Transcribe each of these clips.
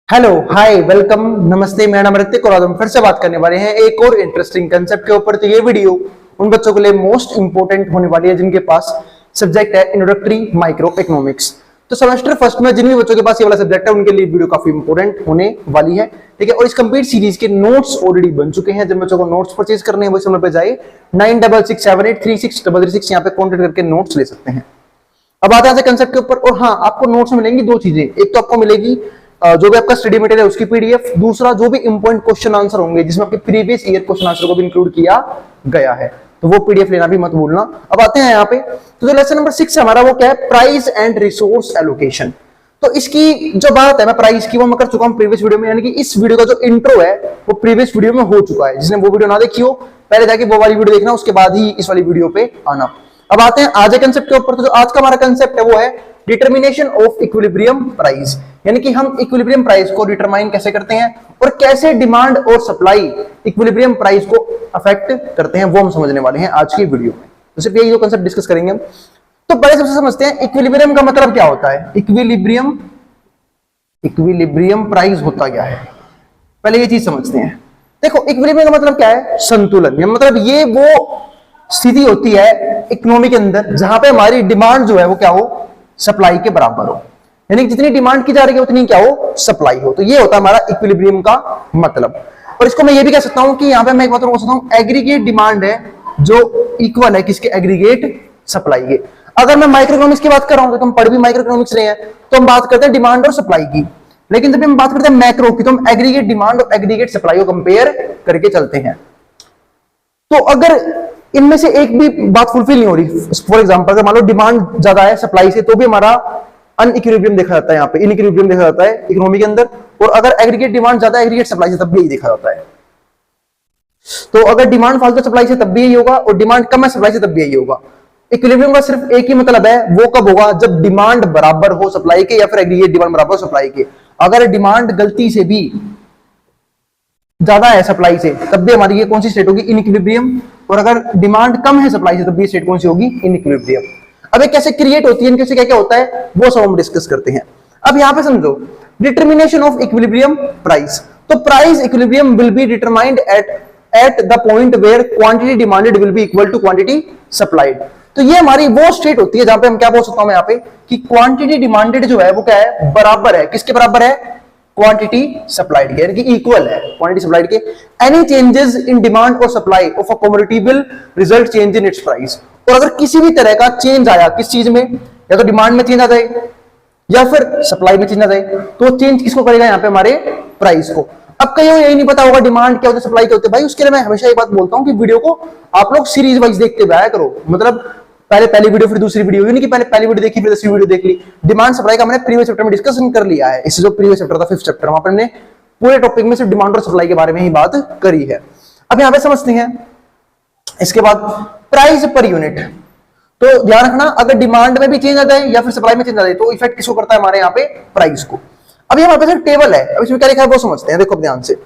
Hello hi welcome नमस्ते। मेरा नाम ऋतिक और आज हम फिर से बात करने वाले हैं एक और इंटरेस्टिंग कंसेप्ट के ऊपर। तो ये वीडियो उन बच्चों के लिए मोस्ट इंपोर्टेंट होने वाली है जिनके पास सब्जेक्ट है इंट्रोडक्टरी माइक्रो इकोनॉमिक्स। तो सेमेस्टर फर्स्ट में जिन भी बच्चों के पास ये वाला सब्जेक्ट है उनके लिए वीडियो काफी इंपोर्टेंट होने वाली है, ठीक है। और इस कंप्लीट सीरीज के नोट्स ऑलरेडी बन चुके हैं। जिन बच्चों को नोट्स परचेज करने हैं वो समय पे जाए 9667836336 यहाँ पे कॉन्टेक्ट करके नोट्स ले सकते हैं। अब आते हैं कंसेप्ट के ऊपर। और हाँ, आपको नोट्स में मिलेंगी दो चीजें। एक तो आपको मिलेगी जो भी आपका स्टडी मटेरियल है उसकी पीडीएफ, दूसरा जो भी इंपॉर्टेंट क्वेश्चन आंसर होंगे जिसमें आपके प्रीवियस ईयर क्वेश्चन आंसर को भी इंक्लूड किया गया है, तो वो पीडीएफ लेना भी मत भूलना। अब आते हैं यहाँ पे, तो जो लेसन नंबर 6 है हमारा वो क्या है, प्राइस एंड रिसोर्स एलोकेशन। तो इसकी जो बात है मैं प्राइस की वो मैं कर चुका हूँ प्रीवियस वीडियो में, यानी कि इस वीडियो का जो इंट्रो है वो प्रीवियस वीडियो में हो चुका है। जिसने वो वीडियो ना देखी हो पहले जाके वो वाली वीडियो देखना, उसके बाद ही इस वाली वीडियो पे आना। अब आते हैं आज के कंसेप्ट के ऊपर। तो जो आज का हमारा कंसेप्ट है वो है डिटर्मिनेशन ऑफ इक्विलिब्रियम प्राइस, यानी कि हम इक्विलिब्रियम प्राइस को डिटरमाइन कैसे करते हैं और कैसे डिमांड और सप्लाई इक्विलिब्रियम प्राइस को अफेक्ट करते हैं, वो हम समझने वाले हैं आज की वीडियो में। तो सिर्फ यही दो कंसेप्ट डिस्कस करेंगे हम। तो पहले सबसे समझते हैं इक्विलिब्रियम का मतलब क्या होता है। इक्विलिब्रियम प्राइस होता क्या है, पहले ये चीज समझते हैं। देखो, इक्विलिब्रियम का मतलब क्या है, संतुलन। मतलब ये वो स्थिति होती है इकोनॉमी के अंदर जहां पे हमारी डिमांड जो है वो क्या हो, सप्लाई के बराबर हो, यानी जितनी डिमांड की जा रही है उतनी क्या हो, सप्लाई हो। तो ये होता है हमारा इक्विलिब्रियम का मतलब। और इसको मैं ये भी कह सकता हूं कि यहां पे मैं एक बात बोल सकता हूं, एग्रीगेट डिमांड है जो इक्वल है किसके, एग्रीगेट सप्लाई के। अगर मैं माइक्रो इकोनॉमिक्स की बात कर रहा हूं तो हम पढ़ भी माइक्रो इकोनॉमिक्स रहे हैं, तो हम बात करते हैं डिमांड और सप्लाई की। लेकिन जब हम बात करते हैं मैक्रो की तो हम एग्रीगेट डिमांड और एग्रीगेट सप्लाई को कंपेयर करके चलते हैं। तो अगर इनमें से एक भी बात फुलफिल नहीं हो रही, फॉर एग्जांपल अगर मान लो डिमांड ज्यादा है सप्लाई से, तो भी हमारा अनइक्विलिब्रियम देखा जाता है, यहाँ पे इनइक्विलिब्रियम देखा जाता है इकोनॉमी के अंदर। और अगर एग्रीगेट डिमांड ज्यादा है एग्रीगेट सप्लाई से, तब भी यही देखा जाता है। तो अगर डिमांड फालतू सप्लाई से तब भी यही होगा, और डिमांड कम है सप्लाई से तब भी यही होगा। इक्विलिब्रियम का सिर्फ एक ही मतलब है, वो कब होगा, जब डिमांड बराबर हो सप्लाई के, या फिर एग्रीगेट डिमांड बराबर हो सप्लाई के। अगर डिमांड गलती से भी ज्यादा है सप्लाई से, तब भी हमारी ये कौन सी स्टेट होगी, इनइक्विलिब्रियम। और अगर डिमांड कम है सप्लाई से, तब भी स्टेट कौन सी होगी, इनइक्विलिब्रियम। अब ये कैसे क्रिएट होती है, इनके से क्या क्या होता है, वो सब हम डिस्कस करते हैं। अब यहां पे समझो, डिटर्मिनेशन ऑफ इक्विलिब्रियम प्राइस। तो price equilibrium will be determined at the point where quantity demanded will be equal to quantity supplied. तो ये हमारी वो स्टेट होती है जहां पे हम क्या बोल सकता हूं मैं यहाँ पे, कि क्वांटिटी डिमांडेड जो है वो क्या है, बराबर है, किसके बराबर है, क्वांटिटी सप्लाइड के, यानी कि इक्वल है क्वांटिटी सप्लाइड के। एनी चेंजेस इन डिमांड और supply of a commodity will result change in its price. और अगर किसी भी तरह का चेंज आया किस चीज में, या तो डिमांड में चेंज आ जाए या फिर सप्लाई में चेंज आ जाए, तो चेंज किसको करेगा, यहाँ पे हमारे प्राइस को। अब कहीं यही नहीं पता होगा डिमांड क्या होती है सप्लाई क्या होती है, भाई उसके लिए मैं हमेशा ये बात बोलता हूँ कि वीडियो को आप लोग सीरीज वाइज देखते हुए करो। मतलब पहली वीडियो फिर दूसरी वीडियो, नहीं कि पहली वीडियो देखी फिर दूसरी वीडियो देख ली। डिमांड सप्लाई का मैंने प्रीवियस चैप्टर में डिस्कशन कर लिया है। इससे जो प्रीवियस चैप्टर था 5th चैप्टर, वहां पर हमने पूरे टॉपिक में सिर्फ डिमांड और सप्लाई के बारे में ही बात करी है। अब यहां पे समझते हैं इसके बाद प्राइस पर यूनिट। तो ध्यान रखना, अगर डिमांड में भी चेंज आ जाए या फिर सप्लाई में चेंज आ जाए तो इफेक्ट किसको करता है, हमारे यहाँ पे प्राइस को। अब हमारे पास टेबल है, अब इसमें क्या लिखा है वो समझते हैं, देखो ध्यान से।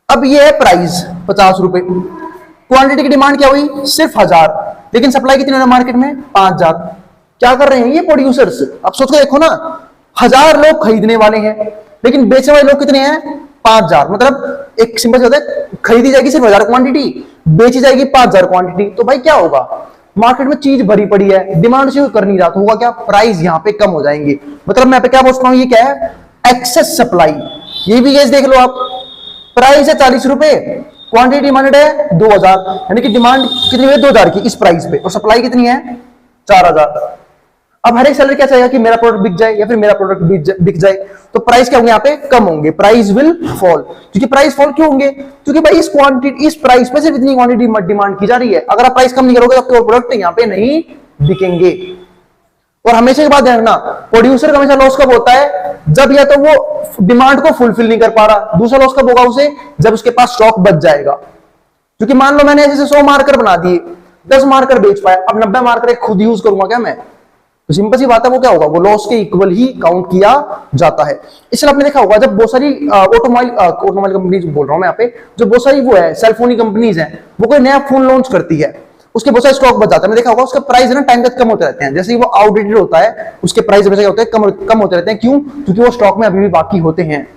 अब ये है प्राइस 50 रुपए, क्वांटिटी की डिमांड क्या हुई, सिर्फ 1000, लेकिन सप्लाई कितनी है मार्केट में, 5000। क्या कर रहे हैं ये प्रोड्यूसर्स, अब सोच के देखो ना, 1000 लोग खरीदने वाले हैं लेकिन बेचने वाले लोग कितने हैं, 5000। मतलब एक सिंपल सा होता है, खरीदी जाएगी सिर्फ 1000 क्वांटिटी, बेची जाएगी 5000 क्वांटिटी। तो भाई क्या होगा, मार्केट में चीज भरी पड़ी है, डिमांड से कर नहीं रहा, तो होगा क्या, प्राइस यहाँ पे कम हो जाएंगे। मतलब मैं पे क्या बोलता हूँ, ये क्या है, एक्सेस सप्लाई। ये भी गैस देख लो आप, प्राइस है 40 रुपए, क्वांटिटी डिमांडेड है 2000, यानी कि डिमांड कितनी है 2000 की इस प्राइस पे, और सप्लाई कितनी है 4000। अब हर एक सेलर क्या चाहेगा कि मेरा प्रोडक्ट बिक जाए या फिर मेरा प्रोडक्ट बिक जाए, तो प्राइस क्या होंगे यहाँ पे, कम होंगे, प्राइस विल फॉल। क्योंकि प्राइस फॉल क्यों होंगे, क्योंकि भाई इस प्राइस पे सिर्फ इतनी क्वांटिटी डिमांड की जा रही है। अगर आप प्राइस कम नहीं करोगे तो आपके प्रोडक्ट यहाँ पे नहीं बिकेंगे। और हमेशा की बात ध्यान रखना, प्रोड्यूसर का हमेशा लॉस कब होता है, जब या तो वो डिमांड को फुलफिल नहीं कर पा रहा, दूसरा लॉस कब होगा उसे, जब उसके पास स्टॉक बच जाएगा। क्योंकि मान लो मैंने जैसे 100 मार्कर बना दिए, 10 मार्कर बेच पाया, अब 90 मार्कर खुद यूज करूंगा क्या मैं, तो सिंपल सी बात है वो क्या होगा, वो लॉस के इक्वल ही काउंट किया जाता है। इसलिए आपने देखा होगा जब बहुत सारी ऑटोमोबाइल कंपनीज बोल रहा हूं मैं यहाँ पे, जो बहुत सारी वो है सेलफोन कंपनीज हैं, वो कोई नया फोन लॉन्च करती है, उसके बहुत सारे स्टॉक बच जाता है। मैंने देखा होगा उसका प्राइस है ना टाइम तक कम होते रहते हैं, जैसे ही वो आउटडेटेड होता है उसके प्राइस हमेशा होते हैं कम होते रहते हैं। क्यों, क्योंकि वो स्टॉक में अभी भी बाकी होते हैं।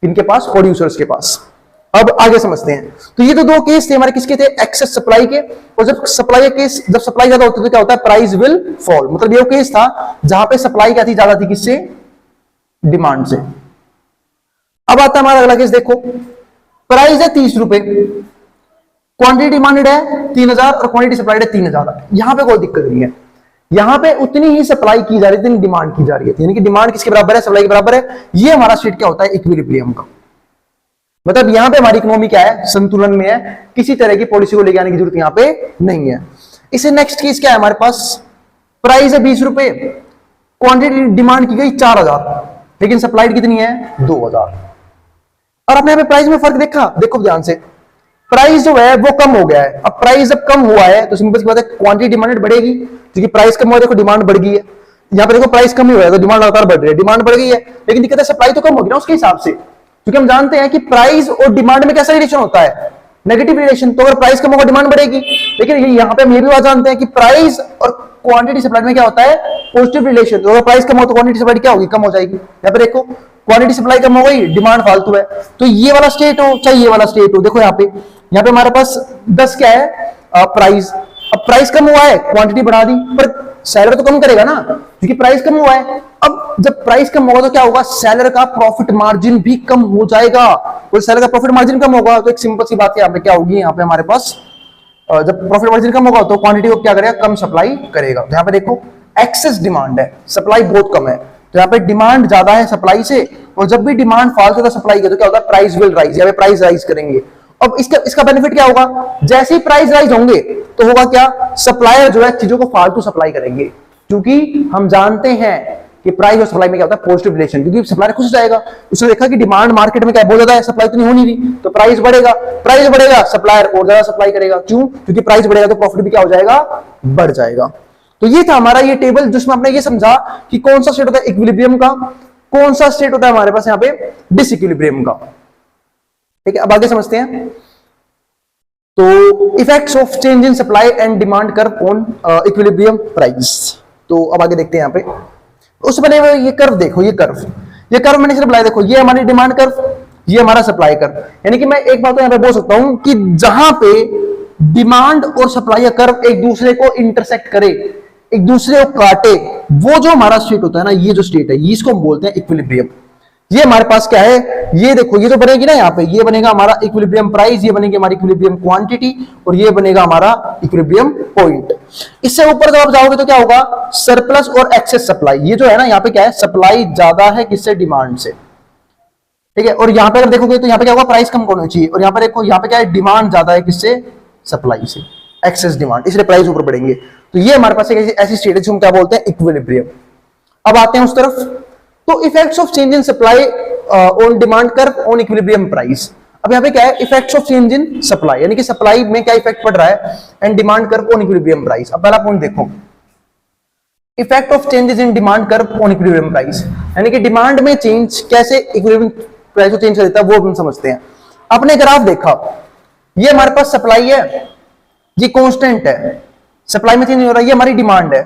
किनके पास, प्रोड्यूसर्स के पास। अब आगे समझते हैं। तो ये तो दो केस थे हमारे, किसके थे, एक्सेस सप्लाई के। और जब सप्लाई केस, जब सप्लाई ज्यादा होती है तो क्या होता है, प्राइस विल फॉल। मतलब ये केस था जहां पे सप्लाई क्या थी, ज्यादा थी, किससे, डिमांड से। अब आता है हमारा अगला केस, देखो प्राइस है 30 रुपए, क्वांटिटी डिमांडेड है 3000 और क्वांटिटी सप्लाइड है 3000। यहां पे कोई दिक्कत नहीं है, यहां पे उतनी ही सप्लाई की जा रही है जितनी डिमांड की जा रही है, यानी कि डिमांड किसके बराबर है, सप्लाई के बराबर है। ये हमारा स्टेट क्या होता है, इक्विलिब्रियम का। मतलब यहां पे हमारी इकोनॉमी क्या है, संतुलन में है, किसी तरह की पॉलिसी को लेके आने की जरूरत यहां पे नहीं है। इसे नेक्स्ट केस क्या है हमारे पास, प्राइस है 20 रुपए, क्वांटिटी डिमांड की गई 4000, लेकिन सप्लाइड कितनी है, 2000। और आपने यहां पे प्राइस में फर्क देखा, देखो ध्यान से, प्राइस जो है वो कम हो गया है। अब प्राइस जब कम हुआ है तो सिंपल सी बात है, क्वांटिटी डिमांडेड बढ़ेगी, क्योंकि प्राइस कम हुआ है, देखो डिमांड बढ़ गई है। यहां पे देखो प्राइस कम ही हुआ है तो डिमांड लगातार बढ़ रही है, डिमांड बढ़ गई है, लेकिन दिक्कत है सप्लाई तो कम होगी ना उसके हिसाब से, क्योंकि हम जानते हैं कि प्राइस और डिमांड में कैसा रिलेशन होता है, नेगेटिव रिलेशन। तो अगर प्राइस कम होगा डिमांड बढ़ेगी, लेकिन यहां पे हम ये भी बात जानते हैं कि प्राइस और क्वांटिटी सप्लाई में क्या होता है, पॉजिटिव रिलेशन। तो अगर प्राइस कम हो तो क्वांटिटी सप्लाई क्या होगी, कम हो जाएगी। यहाँ पे देखो क्वांटिटी सप्लाई कम हो गई, डिमांड फालतू है। तो ये वाला स्टेट हो चाहे ये वाला स्टेट हो, देखो यहाँ पे हमारे पास 10 क्या है, प्राइस। अब प्राइस कम हुआ है, क्वांटिटी बढ़ा दी, पर सेलर तो कम करेगा ना, क्योंकि प्राइस कम हुआ है। अब जब प्राइस कम होगा तो क्या होगा, सेलर का प्रॉफिट मार्जिन भी कम हो जाएगा। और सेलर का प्रॉफिट मार्जिन कम होगा तो एक सिंपल सी बात है, यहाँ पे क्या होगी, यहाँ पे हमारे पास जब प्रॉफिट मार्जिन कम होगा तो क्वांटिटी को क्या करेगा, कम सप्लाई करेगा। तो यहाँ पे देखो एक्सेस डिमांड है, सप्लाई बहुत कम है, तो यहाँ पे डिमांड ज्यादा है सप्लाई से, और जब भी डिमांड फालतू होता है सप्लाई के तो क्या होता है, प्राइस विल राइज, यहाँ पे प्राइस राइज करेंगे। अब इसका बेनिफिट क्या होगा, जैसे ही प्राइस राइज होंगे तो होगा क्या, सप्लायर जो है चीजों को फालतू सप्लाई करेंगे, क्योंकि हम जानते हैं कि प्राइस और सप्लाई में क्या होता है, पॉजिटिव रिलेशन। क्योंकि सप्लायर खुश जाएगा, उसने देखा कि डिमांड मार्केट में क्या बहुत ज्यादा है, सप्लाई तो नहीं होनी रही, तो प्राइस बढ़ेगा, प्राइस बढ़ेगा, सप्लायर और ज्यादा सप्लाई करेगा। क्यों, क्योंकि प्राइस बढ़ेगा तो प्रॉफिट भी क्या हो जाएगा, बढ़ जाएगा। तो ये था हमारा ये टेबल, जिसमें हमने ये समझा कि कौन सा स्टेट होता है इक्विलिब्रियम का, कौन सा स्टेट होता है हमारे पास यहाँ पे डिसइक्विलिब्रियम का। ठीक है, अब आगे समझते हैं। तो effects of change in supply and demand curve on equilibrium price. तो अब आगे देखते हैं यहाँ पे। उससे पहले ये कर्व देखो, ये कर्व मैंने सिर्फ बताया, देखो ये हमारी डिमांड कर्व, ये हमारा सप्लाई कर्व। यानी कि मैं एक बात तो यहाँ पे बोल सकता हूं कि जहां पे डिमांड और सप्लाई कर्व एक दूसरे को इंटरसेक्ट करे, एक दूसरे को काटे, वो जो हमारा स्टेट होता है ना, ये जो स्टेट है, इसको हम बोलते हैं इक्विलिब्रियम। ये हमारे पास क्या है, ये देखो, ये जो बनेगी ना यहाँ पे, ये बनेगा हमारा इक्विलिब्रियम प्राइस, ये बनेगी हमारी इक्विलिब्रियम क्वांटिटी, और ये बनेगा हमारा इक्विलिब्रियम पॉइंट। इससे ऊपर जब आप जाओगे तो क्या होगा, सरप्लस और एक्सेस सप्लाई। ये जो है ना, यहाँ पे क्या है, सप्लाई ज्यादा है किससे, डिमांड से। ठीक है, और यहाँ पे अगर देखोगे तो यहाँ पे क्या होगा, प्राइस कम होनी चाहिए, और यहाँ पे देखो, यहाँ पे क्या है, डिमांड ज्यादा है किससे, सप्लाई से, एक्सेस डिमांड, इसलिए प्राइस ऊपर बढ़ेंगे। तो ये हमारे पास एक ऐसी स्टेट है जिसको हम क्या बोलते हैं, इक्विलिब्रियम। अब आते हैं उस तरफ। तो effects of change in supply on demand curve on equilibrium price. अब यहाँ पे क्या है, effects of change in supply, यानी कि सप्लाई में क्या इफेक्ट पड़ रहा है, and demand curve on equilibrium price. अब पहला पॉइंट देखो, effect of changes in demand curve on equilibrium price, यानी कि डिमांड में चेंज कैसे इक्विलिब्रियम प्राइस को चेंज कर देता है, वो हम समझते हैं। अपने ग्राफ देखा, ये हमारे पास सप्लाई है, ये कांस्टेंट है, सप्लाई में चेंज नहीं हो रहा, ये हमारी डिमांड है।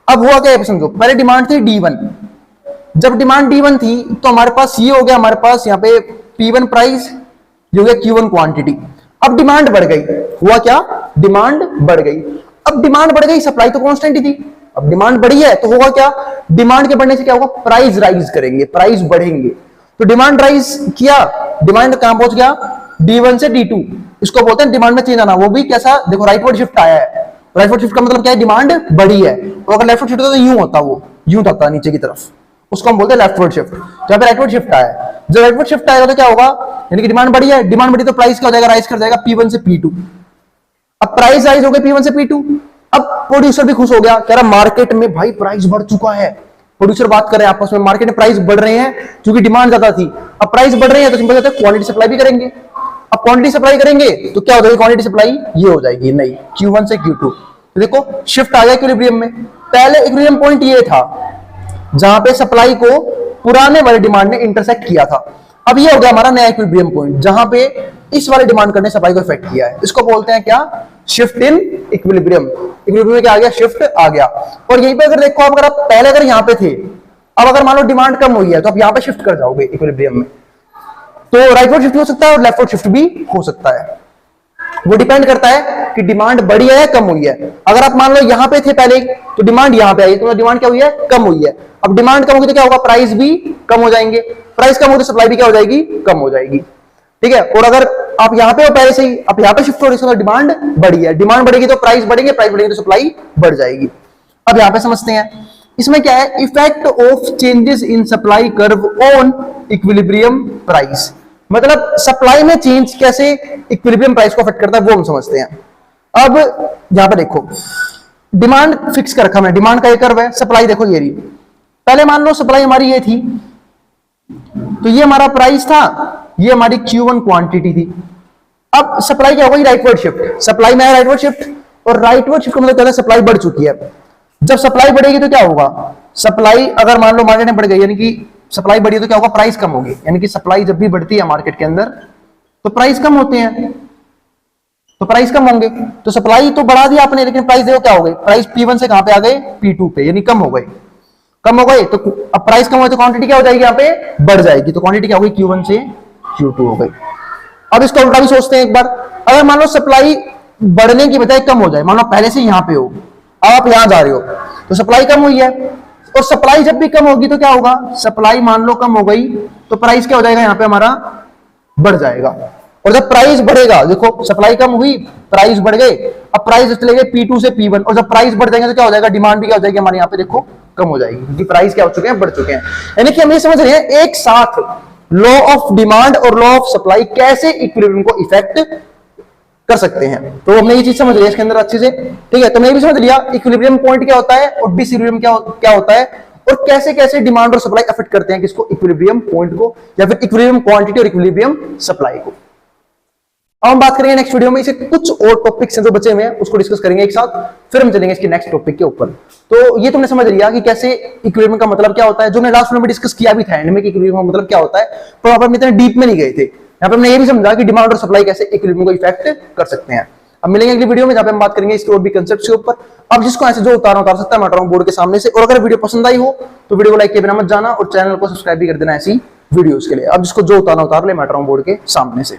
अब हुआ क्या है, समझो, पहले डिमांड थी D1, जब डिमांड D1 थी तो हमारे पास ये हो गया, हमारे पास यहाँ पे P1 प्राइस, ये हो गया Q1 क्वांटिटी। अब डिमांड बढ़ गई, हुआ क्या, डिमांड बढ़ गई। अब डिमांड बढ़ गई, सप्लाई तो कांस्टेंट ही थी, अब डिमांड बढ़ी है तो होगा क्या, डिमांड के बढ़ने से क्या होगा, प्राइस राइज करेंगे, प्राइस बढ़ेंगे। तो डिमांड राइज किया, डिमांड कहां पहुंच गया, D1 से D2, इसको बोलते हैं डिमांड में चेंज आना। वो भी कैसा, देखो राइटवर्ड शिफ्ट आया है। राइटवर्ड शिफ्ट का मतलब क्या है, डिमांड बढ़ी है, और अगर लेफ्टवर्ड शिफ्ट होता तो यूं होता, वो यूं जाता नीचे की तरफ, उसको हम बोलते हैं लेफ्टवर्ड शिफ्ट। जहां पे राइटवर्ड शिफ्ट आया है, जब राइटवर्ड शिफ्ट आएगा तो क्या होगा, यानी कि डिमांड बढ़ी है, डिमांड बढ़ी तो प्राइस क्या हो जाएगा, राइज कर जाएगा P1 से P2। अब प्राइस राइज हो गई P1 से P2। अब प्रोड्यूसर भी खुश हो गया, कह रहा मार्केट में भाई प्राइस बढ़ चुका है। प्रोड्यूसर बात कर रहे हैं आपस में, मार्केट में प्राइस बढ़ रहे हैं क्योंकि डिमांड ज्यादा थी। अब प्राइस बढ़ रही है तो सिंपल है, क्वांटिटी सप्लाई भी करेंगे। अब क्वांटिटी सप्लाई करेंगे तो क्या हो जाएगी, क्वांटिटी सप्लाई ये हो जाएगी नहीं, Q1 से Q2। तो देखो शिफ्ट आ गया इक्विलिब्रियम में। पहले इक्विलिब्रियम पॉइंट ये था जहां पे सप्लाई को पुराने वाले डिमांड ने इंटरसेक्ट किया था। अब ये हो गया हमारा नया इक्विलिब्रियम पॉइंट, जहां पे इस वाले डिमांड करने सप्लाई को इफेक्ट किया है। इसको बोलते हैं क्या, शिफ्ट इन इक्विलिब्रियम। इक्विलिब्रियम में क्या आ गया, शिफ्ट आ गया। और यहीं पे अगर देखो, आप अगर आप पहले अगर यहां पे थे, अब अगर मान लो डिमांड कम हुई है तो आप यहां पे शिफ्ट कर जाओगे इक्विलिब्रियम में। तो राइटवर्ड शिफ्ट भी हो सकता है और लेफ्टवर्ड शिफ्ट भी हो सकता है। वो डिपेंड करता है कि डिमांड बढ़ी है या कम हुई है। अगर आप मान लो यहां पे थे पहले तो डिमांड यहां पे आई, तो डिमांड क्या हुई है, कम हुई है। अब डिमांड कम होगी तो क्या होगा, प्राइस भी कम हो जाएंगे, प्राइस कम होगी तो सप्लाई भी क्या हो जाएगी, कम हो जाएगी। ठीक है, और अगर आप यहां पे हो पहले से ही, आप यहां पे शिफ्ट हो रहे हो, डिमांड बढ़ी है, डिमांड बढ़ेगी तो प्राइस बढ़ेंगे, प्राइस बढ़ेगी तो सप्लाई बढ़ जाएगी। अब यहां पे समझते हैं इसमें क्या है, effect of changes in supply curve on equilibrium price. मतलब सप्लाई में चेंज कैसे इक्विलिब्रियम प्राइस को अफेक्ट करता है वो हम समझते हैं। अब यहां पे देखो डिमांड फिक्स कर रखा है, डिमांड का ये कर्व है, सप्लाई देखो ये रही। पहले मान लो सप्लाई हमारी ये थी, तो ये हमारा प्राइस था, ये हमारी Q1 क्वांटिटी थी। अब सप्लाई क्या होगी, राइटवर्ड शिफ्ट, सप्लाई में है राइटवर्ड शिफ्ट, और राइटवर्ड शिफ्ट का मतलब क्या है, सप्लाई बढ़ चुकी है। जब सप्लाई बढ़ेगी तो क्या होगा, सप्लाई अगर मान लो मार्केट में बढ़ गई, यानी कि सप्लाई बढ़ी तो क्या होगा, प्राइस कम होगी। यानी कि सप्लाई जब भी बढ़ती है मार्केट के अंदर तो प्राइस कम होते हैं, तो प्राइस कम होंगे। तो सप्लाई तो बढ़ा दिया आपने, लेकिन प्राइस देखो क्या हो गई, प्राइस P1 से कहां पे आ गए, P2 पे, यानी कम हो गई, कम हो गए। तो अब प्राइस कम हो तो क्वांटिटी क्या हो जाएगी, यहां पे बढ़ जाएगी, तो क्वांटिटी क्या हो गई, Q1 से Q2 हो गई। अब इसको उल्टा भी सोचते हैं एक बार, अगर मान लो सप्लाई बढ़ने की बजाय कम हो जाए, मान लो पहले से यहां पे हो, अब आप यहां जा रहे हो, तो सप्लाई कम हुई है, और सप्लाई जब भी कम होगी तो क्या होगा, सप्लाई मान लो कम हो गई तो प्राइस क्या हो जाएगा, यहां पे हमारा बढ़ जाएगा। और जब प्राइस बढ़ेगा, देखो सप्लाई कम हुई, प्राइस बढ़ गए, अब प्राइस चले गए P2 से P1, और जब प्राइस बढ़ जाएंगे तो क्या हो जाएगा, डिमांड भी क्या हो जाएगी हमारे यहाँ पे देखो कम हो जाएगी, क्योंकि प्राइस क्या हो चुके हैं, बढ़ चुके हैं। यानी कि हम ये समझ रहे हैं एक साथ लॉ ऑफ डिमांड और लॉ ऑफ सप्लाई कैसे इक्विलिब्रियम को इफेक्ट कर सकते हैं। तो हमने ये चीज समझ लिया इसके अंदर अच्छे से। ठीक है, तो हमने ये भी समझ लिया इक्विलिब्रियम पॉइंट क्या होता है और डिसइक्विलिब्रियम क्या होता है, और कैसे कैसे डिमांड और सप्लाई अफेक्ट करते हैं किसको, इक्विलिब्रियम पॉइंट को, या फिर इक्विलिब्रियम क्वांटिटी और इक्विलिब्रियम सप्लाई को। अब हम बात करेंगे नेक्स्ट वीडियो में, इसे कुछ और टॉपिक्स हैं जो बचे हुए हैं उसको डिस्कस करेंगे एक साथ, फिर हम चलेंगे इसके नेक्स्ट टॉपिक के ऊपर। तो ये तुमने समझ लिया कि कैसे इक्विलिब्रियम का मतलब क्या होता है, जो हमने लास्ट में डिस्कस किया भी था एंड में कि इक्विलिब्रियम का मतलब क्या होता है, तो वहां पर हम इतने डीप में नहीं गए थे। यहाँ पर हमने ये भी समझा कि डिमांड और सप्लाई कैसे इक्विलिब्रियम को इफेक्ट कर सकते हैं। अब मिलेंगे अगली वीडियो में जहां पे हम बात करेंगे इसके और भी कंसेप्ट्स के ऊपर। अब जिसको ऐसे जो उतार सकता है मैं उतारूं बोर्ड के सामने से, और अगर वीडियो पसंद आई हो तो वीडियो को लाइक किए बिना मत जाना, और चैनल को सब्सक्राइब भी कर देना ऐसी वीडियोस के लिए। अब जिसको जो उतार ले मैं उतारूं बोर्ड के सामने से।